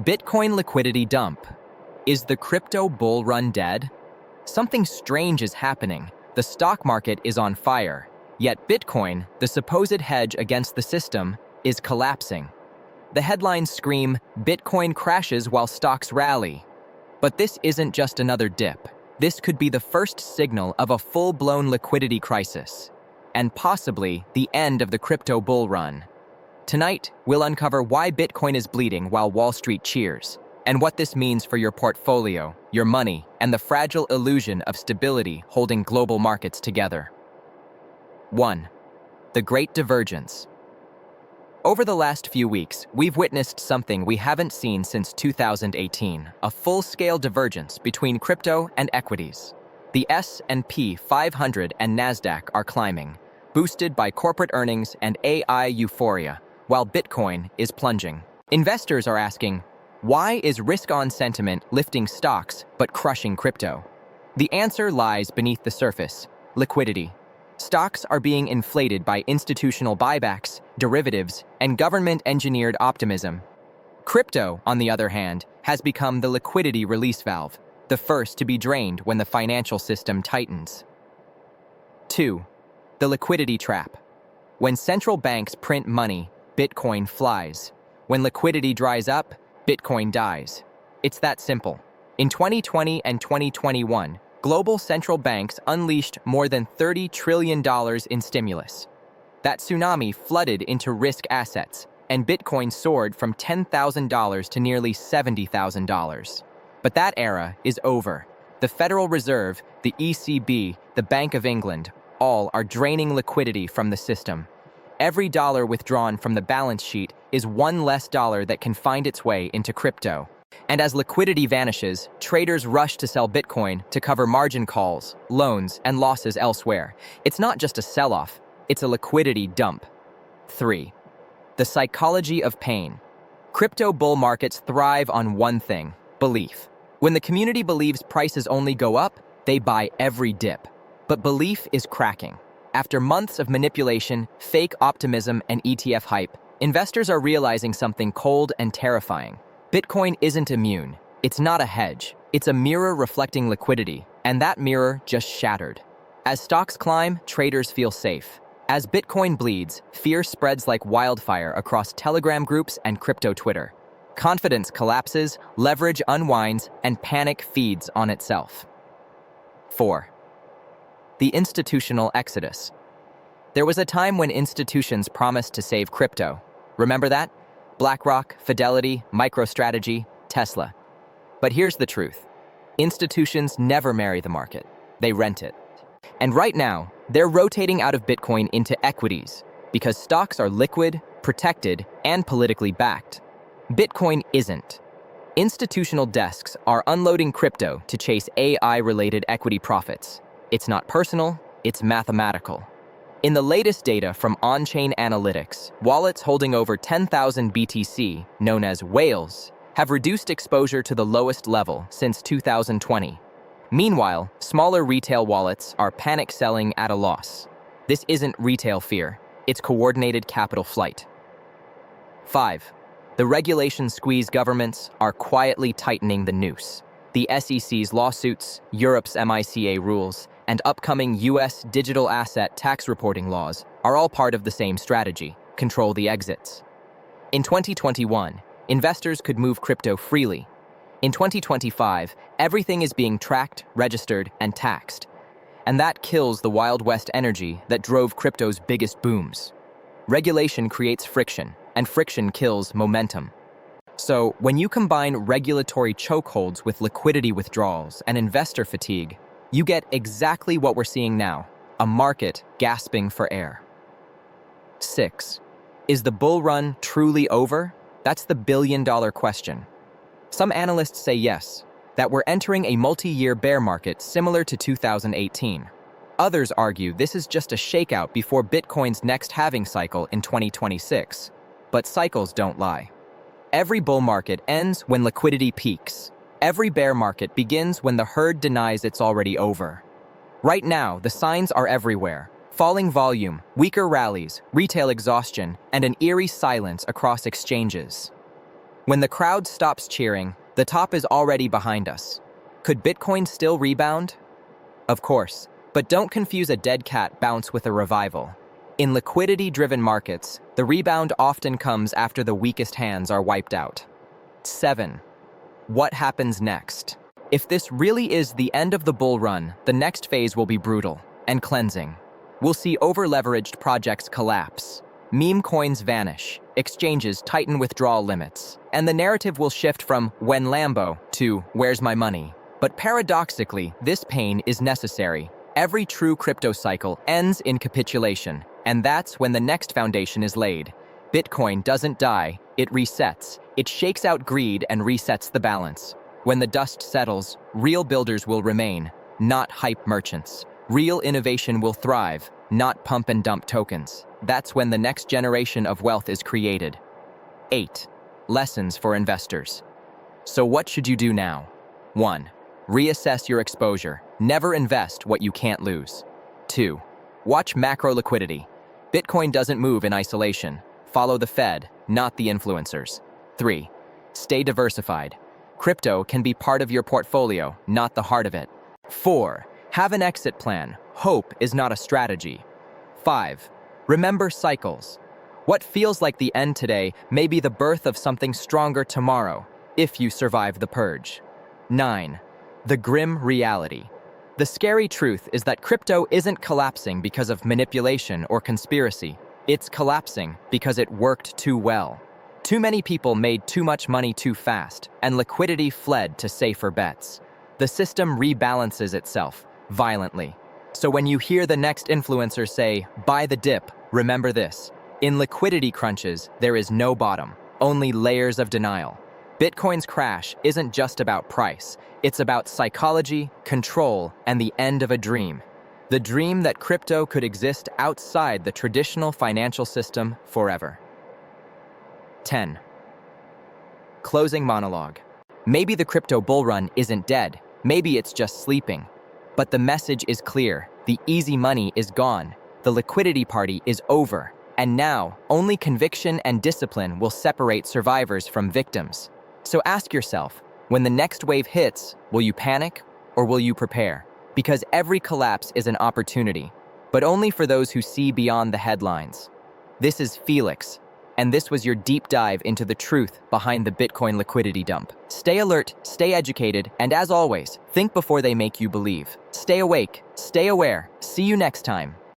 Bitcoin liquidity dump. Is the crypto bull run dead? Something strange is happening. The stock market is on fire. Yet Bitcoin, the supposed hedge against the system, is collapsing. The headlines scream, Bitcoin crashes while stocks rally. But this isn't just another dip. This could be the first signal of a full-blown liquidity crisis, and possibly the end of the crypto bull run. Tonight, we'll uncover why Bitcoin is bleeding while Wall Street cheers, and what this means for your portfolio, your money, and the fragile illusion of stability holding global markets together. 1. The Great Divergence. Over the last few weeks, we've witnessed something we haven't seen since 2018, a full-scale divergence between crypto and equities. The S&P 500 and Nasdaq are climbing, boosted by corporate earnings and AI euphoria, while Bitcoin is plunging. Investors are asking, why is risk-on sentiment lifting stocks but crushing crypto? The answer lies beneath the surface: liquidity. Stocks are being inflated by institutional buybacks, derivatives, and government-engineered optimism. Crypto, on the other hand, has become the liquidity release valve, the first to be drained when the financial system tightens. 2. The liquidity trap. When central banks print money, Bitcoin flies. When liquidity dries up, Bitcoin dies. It's that simple. In 2020 and 2021, global central banks unleashed more than $30 trillion in stimulus. That tsunami flooded into risk assets, and Bitcoin soared from $10,000 to nearly $70,000. But that era is over. The Federal Reserve, the ECB, the Bank of England, all are draining liquidity from the system. Every dollar withdrawn from the balance sheet is one less dollar that can find its way into crypto. And as liquidity vanishes, traders rush to sell Bitcoin to cover margin calls, loans, and losses elsewhere. It's not just a sell-off, it's a liquidity dump. 3. The psychology of pain. Crypto bull markets thrive on one thing: belief. When the community believes prices only go up, they buy every dip. But belief is cracking. After months of manipulation, fake optimism, and ETF hype, investors are realizing something cold and terrifying. Bitcoin isn't immune. It's not a hedge. It's a mirror reflecting liquidity, and that mirror just shattered. As stocks climb, traders feel safe. As Bitcoin bleeds, fear spreads like wildfire across Telegram groups and crypto Twitter. Confidence collapses, leverage unwinds, and panic feeds on itself. 4. The institutional exodus. There was a time when institutions promised to save crypto. Remember that? BlackRock, Fidelity, MicroStrategy, Tesla. But here's the truth. Institutions never marry the market. They rent it. And right now, they're rotating out of Bitcoin into equities because stocks are liquid, protected, and politically backed. Bitcoin isn't. Institutional desks are unloading crypto to chase AI-related equity profits. It's not personal, it's mathematical. In the latest data from on-chain analytics, wallets holding over 10,000 BTC, known as whales, have reduced exposure to the lowest level since 2020. Meanwhile, smaller retail wallets are panic selling at a loss. This isn't retail fear, it's coordinated capital flight. 5. The regulation squeeze governments are quietly tightening the noose. The SEC's lawsuits, Europe's MiCA rules, and upcoming US digital asset tax reporting laws are all part of the same strategy: control the exits. In 2021, investors could move crypto freely. In 2025, everything is being tracked, registered, and taxed. And that kills the Wild West energy that drove crypto's biggest booms. Regulation creates friction, and friction kills momentum. So, when you combine regulatory chokeholds with liquidity withdrawals and investor fatigue, you get exactly what we're seeing now: a market gasping for air. 6. Is the bull run truly over? That's the billion-dollar question. Some analysts say yes, that we're entering a multi-year bear market similar to 2018. Others argue this is just a shakeout before Bitcoin's next halving cycle in 2026. But cycles don't lie. Every bull market ends when liquidity peaks. Every bear market begins when the herd denies it's already over. Right now, the signs are everywhere: falling volume, weaker rallies, retail exhaustion, and an eerie silence across exchanges. When the crowd stops cheering, the top is already behind us. Could Bitcoin still rebound? Of course, but don't confuse a dead cat bounce with a revival. In liquidity-driven markets, the rebound often comes after the weakest hands are wiped out. 7. What happens next? If this really is the end of the bull run, the next phase will be brutal and cleansing. We'll see over-leveraged projects collapse, meme coins vanish, exchanges tighten withdrawal limits, and the narrative will shift from "when Lambo" to "where's my money?" But paradoxically, this pain is necessary. Every true crypto cycle ends in capitulation, and that's when the next foundation is laid. Bitcoin doesn't die, it resets. It shakes out greed and resets the balance. When the dust settles, real builders will remain, not hype merchants. Real innovation will thrive, not pump and dump tokens. That's when the next generation of wealth is created. 8. Lessons for investors. So what should you do now? 1. Reassess your exposure. Never invest what you can't lose. 2. Watch macro liquidity. Bitcoin doesn't move in isolation. Follow the Fed, not the influencers. 3. Stay diversified. Crypto can be part of your portfolio, not the heart of it. 4. Have an exit plan. Hope is not a strategy. 5. Remember cycles. What feels like the end today may be the birth of something stronger tomorrow, if you survive the purge. 9. The grim reality. The scary truth is that crypto isn't collapsing because of manipulation or conspiracy. It's collapsing because it worked too well. Too many people made too much money too fast, and liquidity fled to safer bets. The system rebalances itself violently. So when you hear the next influencer say, "Buy the dip," remember this. In liquidity crunches, there is no bottom, only layers of denial. Bitcoin's crash isn't just about price. It's about psychology, control, and the end of a dream. The dream that crypto could exist outside the traditional financial system forever. 10. Closing monologue. Maybe the crypto bull run isn't dead. Maybe it's just sleeping. But the message is clear. The easy money is gone. The liquidity party is over. And now, only conviction and discipline will separate survivors from victims. So ask yourself, when the next wave hits, will you panic or will you prepare? Because every collapse is an opportunity, but only for those who see beyond the headlines. This is Felix, and this was your deep dive into the truth behind the Bitcoin liquidity dump. Stay alert, stay educated, and as always, think before they make you believe. Stay awake, stay aware. See you next time.